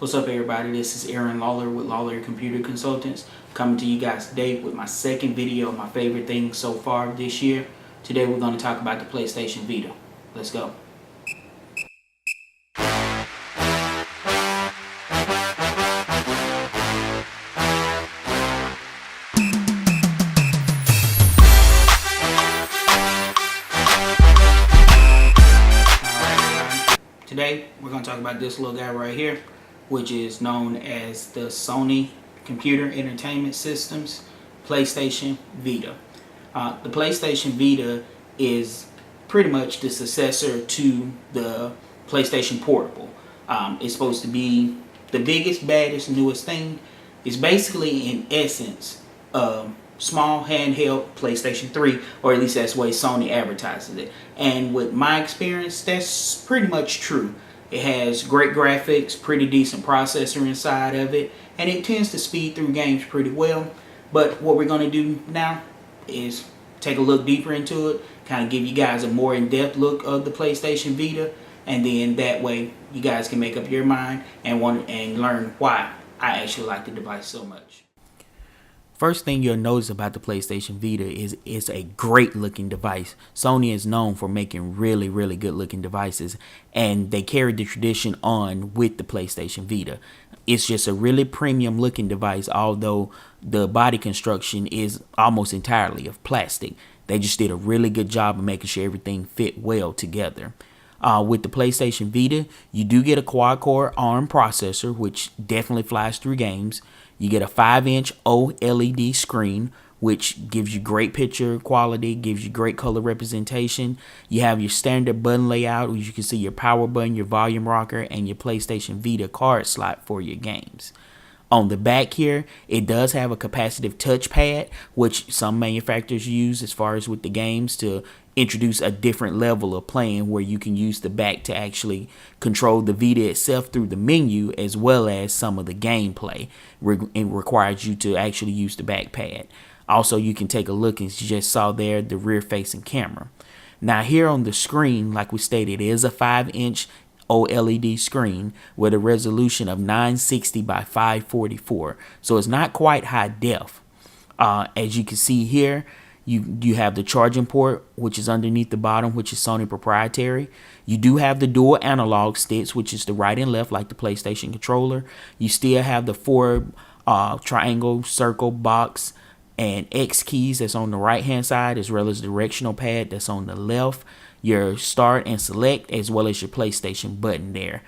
What's up, everybody? This is Aaron Lawler with Lawler Computer Consultants, coming to you guys today with my second video of my favorite things so far this year. Today we're going to talk about the PlayStation Vita. Let's go. Today we're going to talk about this little guy right here, which is known as the Sony Computer Entertainment System's PlayStation Vita. The PlayStation Vita is pretty much the successor to the PlayStation Portable. It's supposed to be the biggest, baddest, newest thing. It's basically, in essence, small handheld PlayStation 3, or at least that's the way Sony advertises it. And with my experience, that's pretty much true. It has great graphics, pretty decent processor inside of it, and it tends to speed through games pretty well. But what we're going to do now is take a look deeper into it, kind of give you guys a more in-depth look of the PlayStation Vita, and then that way you guys can make up your mind and learn why I actually like the device so much. First thing you'll notice about the PlayStation Vita is it's a great looking device. Sony is known for making really good looking devices, and they carried the tradition on with the PlayStation Vita. It's just a really premium looking device, although the body construction is almost entirely of plastic. They just did a really good job of making sure everything fit well together. With the PlayStation Vita, you do get a quad-core ARM processor, which definitely flies through games. You get a 5-inch OLED screen, which gives you great picture quality, gives you great color representation. You have your standard button layout, where you can see your power button, your volume rocker, and your PlayStation Vita card slot for your games. On the back here, it does have a capacitive touchpad, which some manufacturers use as far as with the games to introduce a different level of playing, where you can use the back to actually control the Vita itself through the menu, as well as some of the gameplay. It requires you to actually use the back pad. Also, you can take a look, as you just saw there, the rear facing camera. Now here on the screen, like we stated, it is a 5-inch OLED screen with a resolution of 960 by 544, so it's not quite high def. As you can see here, you have the charging port, which is underneath the bottom, which is Sony proprietary. You do have the dual analog sticks, which is the right and left, like the PlayStation controller. You still have the 4 triangle, circle, box, and X keys that's on the right hand side, as well as the directional pad that's on the left, your start and select, as well as your PlayStation button there.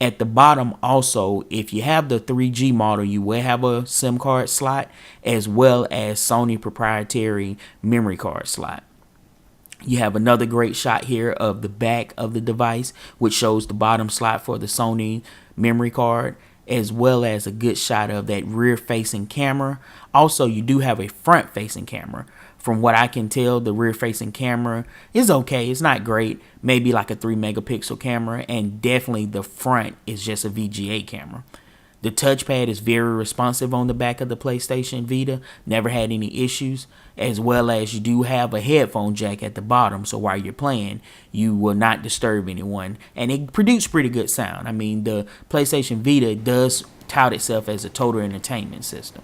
At the bottom also, if you have the 3G model, you will have a SIM card slot, as well as Sony proprietary memory card slot. You have another great shot here of the back of the device, which shows the bottom slot for the Sony memory card, as well as a good shot of that rear facing camera. Also, you do have a front facing camera. From what I can tell, the rear facing camera is okay. It's not great. Maybe like a 3 megapixel camera, and definitely the front is just a VGA camera. The touchpad is very responsive on the back of the PlayStation Vita. Never had any issues, as well as you do have a headphone jack at the bottom, so while you're playing, you will not disturb anyone, and it produced pretty good sound. I mean, the PlayStation Vita does tout itself as a total entertainment system.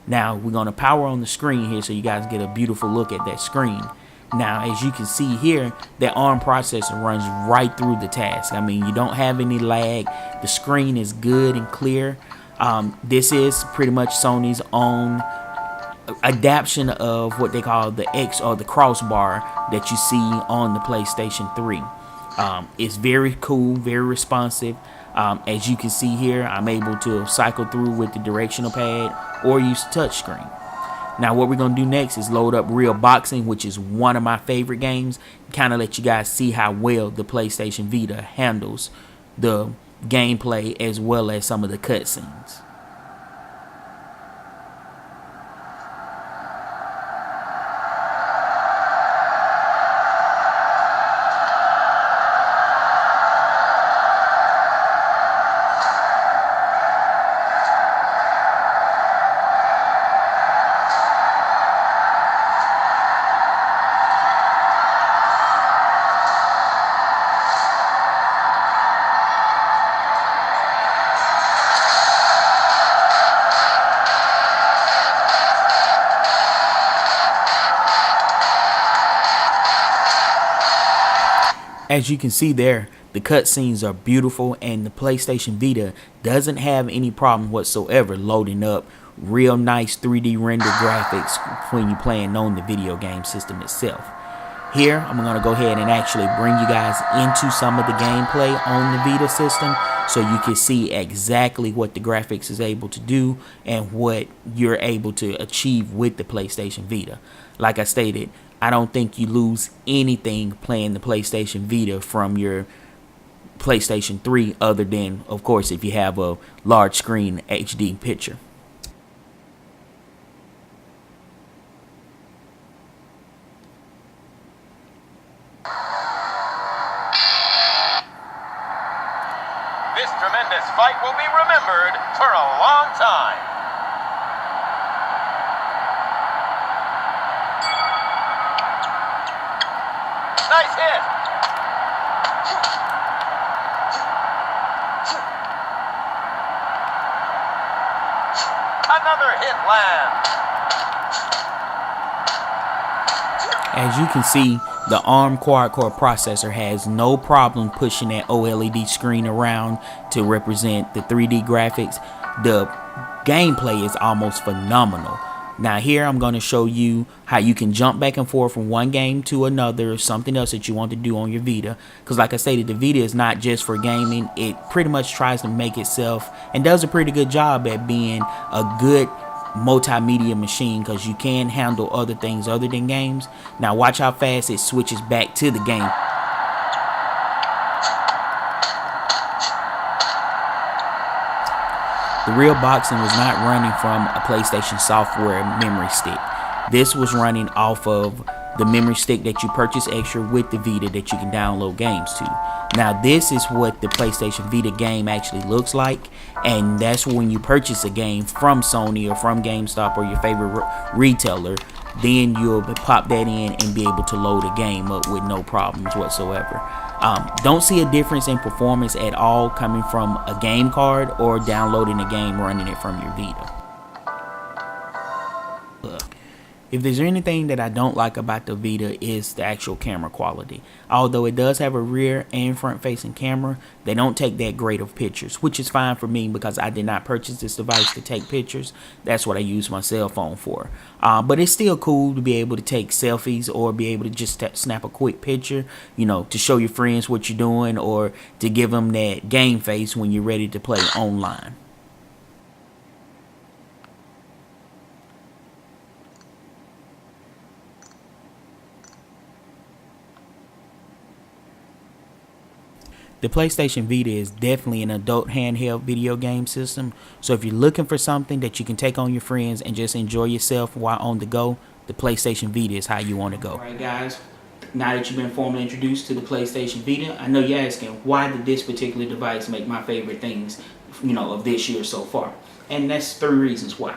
Now we're going to power on the screen here so you guys get a beautiful look at that screen. Now, as you can see here, that ARM processor runs right through the task. I mean, you don't have any lag. The screen is good and clear. This is pretty much Sony's own adaptation of what they call the X, or the crossbar that you see on the PlayStation 3. It's very cool, very responsive. As you can see here, I'm able to cycle through with the directional pad or use touchscreen. Now what we're going to do next is load up Real Boxing, which is one of my favorite games. Kind of let you guys see how well the PlayStation Vita handles the gameplay, as well as some of the cutscenes. As you can see there, the cutscenes are beautiful, and the PlayStation Vita doesn't have any problem whatsoever loading up real nice 3D render graphics when you're playing on the video game system itself. Here, I'm going to go ahead and actually bring you guys into some of the gameplay on the Vita system so you can see exactly what the graphics is able to do and what you're able to achieve with the PlayStation Vita. Like I stated, I don't think you lose anything playing the PlayStation Vita from your PlayStation 3 other than, of course, if you have a large screen HD picture. This tremendous fight will be remembered for a long time. Nice hit. Another hit lands. As you can see, the ARM quad-core processor has no problem pushing that OLED screen around to represent the 3D graphics. The gameplay is almost phenomenal. Now here I'm going to show you how you can jump back and forth from one game to another or something else that you want to do on your Vita. Because like I stated, the Vita is not just for gaming. It pretty much tries to make itself and does a pretty good job at being a good multimedia machine, because you can handle other things other than games. Now watch how fast it switches back to the game. The real boxing was not running from a PlayStation software memory stick. This was running off of the memory stick that you purchase extra with the Vita that you can download games to. Now this is what the PlayStation Vita game actually looks like, and that's when you purchase a game from Sony or from GameStop or your favorite retailer, then you'll pop that in and be able to load a game up with no problems whatsoever. Don't see a difference in performance at all coming from a game card or downloading a game running it from your Vita. If there's anything that I don't like about the Vita, is the actual camera quality. Although it does have a rear and front facing camera, they don't take that great of pictures, which is fine for me because I did not purchase this device to take pictures. That's what I use my cell phone for. But it's still cool to be able to take selfies or be able to just snap a quick picture, you know, to show your friends what you're doing or to give them that game face when you're ready to play online. The PlayStation Vita is definitely an adult handheld video game system, so if you're looking for something that you can take on your friends and just enjoy yourself while on the go, the PlayStation Vita is how you want to go. Alright guys, now that you've been formally introduced to the PlayStation Vita, I know you're asking, why did this particular device make my favorite things, you know, of this year so far? And that's 3 reasons why.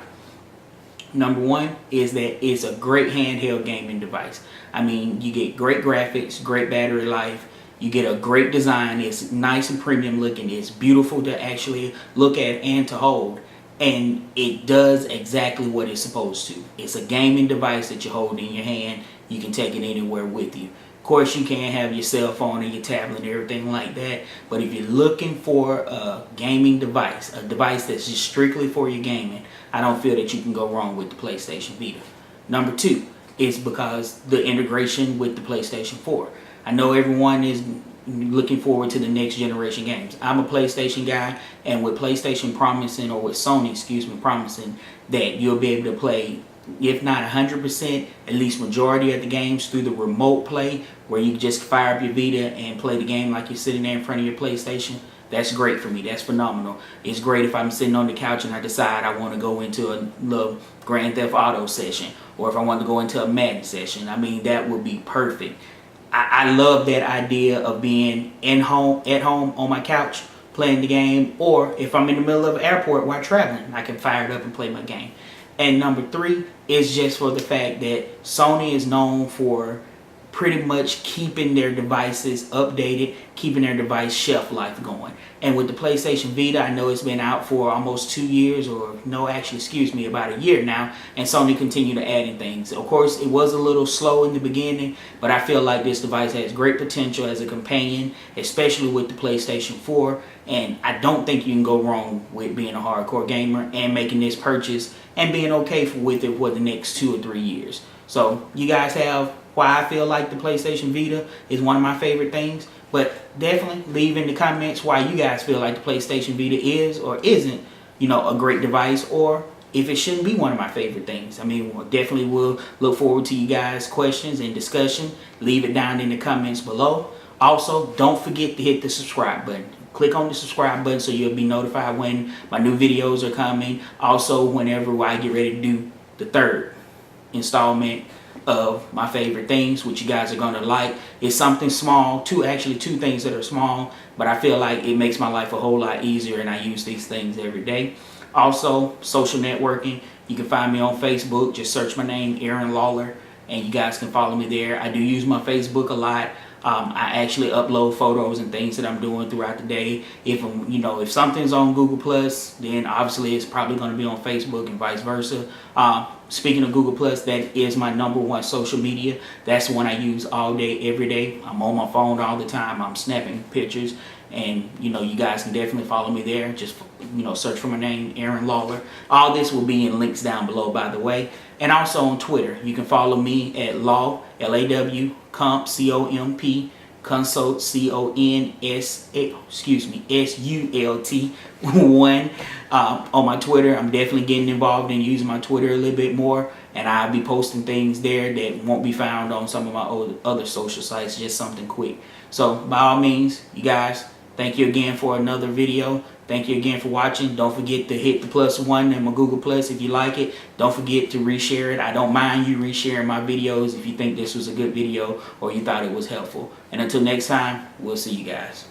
Number one is that it's a great handheld gaming device. I mean, you get great graphics, great battery life, you get a great design, it's nice and premium looking, it's beautiful to actually look at and to hold, and it does exactly what it's supposed to. It's a gaming device that you hold in your hand, you can take it anywhere with you. Of course you can't have your cell phone and your tablet and everything like that, but if you're looking for a gaming device, a device that's just strictly for your gaming, I don't feel that you can go wrong with the PlayStation Vita. Number two is because the integration with the PlayStation 4. I know everyone is looking forward to the next generation games. I'm a PlayStation guy, and with PlayStation promising, or with Sony, excuse me, promising that you'll be able to play, if not 100%, at least majority of the games through the remote play, where you just fire up your Vita and play the game like you're sitting there in front of your PlayStation. That's great for me. That's phenomenal. It's great if I'm sitting on the couch and I decide I want to go into a little Grand Theft Auto session, or if I want to go into a Madden session. I mean, that would be perfect. I love that idea of being at home on my couch playing the game, or if I'm in the middle of an airport while traveling, I can fire it up and play my game. And number three is just for the fact that Sony is known for pretty much keeping their devices updated, keeping their device shelf life going. And with the PlayStation Vita, I know it's been out for almost 2 years, or no, actually, excuse me, about a year now, and Sony continued to add in things. Of course, it was a little slow in the beginning, but I feel like this device has great potential as a companion, especially with the PlayStation 4, and I don't think you can go wrong with being a hardcore gamer and making this purchase and being okay with it for the next 2 or 3 years. So you guys have why I feel like the PlayStation Vita is one of my favorite things, but definitely leave in the comments why you guys feel like the PlayStation Vita is or isn't, you know, a great device, or if it shouldn't be one of my favorite things. I mean, definitely will look forward to you guys' questions and discussion. Leave it down in the comments below. Also, don't forget to hit the subscribe button. Click on the subscribe button so you'll be notified when my new videos are coming. Also, whenever I get ready to do the third installment of my favorite things, which you guys are gonna like. It's something small, two things that are small, but I feel like it makes my life a whole lot easier, and I use these things every day. Also, social networking. You can find me on Facebook. Just search my name, Aaron Lawler, and you guys can follow me there. I do use my Facebook a lot. I actually upload photos and things that I'm doing throughout the day. If something's on Google Plus, then obviously it's probably going to be on Facebook and vice versa. Speaking of Google Plus, that is my #1 social media. That's the one I use all day, every day. I'm on my phone all the time. I'm snapping pictures, and you guys can definitely follow me there. Just search for my name, Aaron Lawler. All this will be in links down below, by the way. And also on Twitter, you can follow me at Law, L-A-W, Comp, C-O-M-P, Consult, C-O-N-S-U-L-T 1. On my Twitter, I'm definitely getting involved in using my Twitter a little bit more, and I'll be posting things there that won't be found on some of my other social sites, just something quick. So by all means, you guys, thank you again for another video. Thank you again for watching. Don't forget to hit the +1 and my Google Plus if you like it. Don't forget to reshare it. I don't mind you resharing my videos if you think this was a good video or you thought it was helpful. And until next time, we'll see you guys.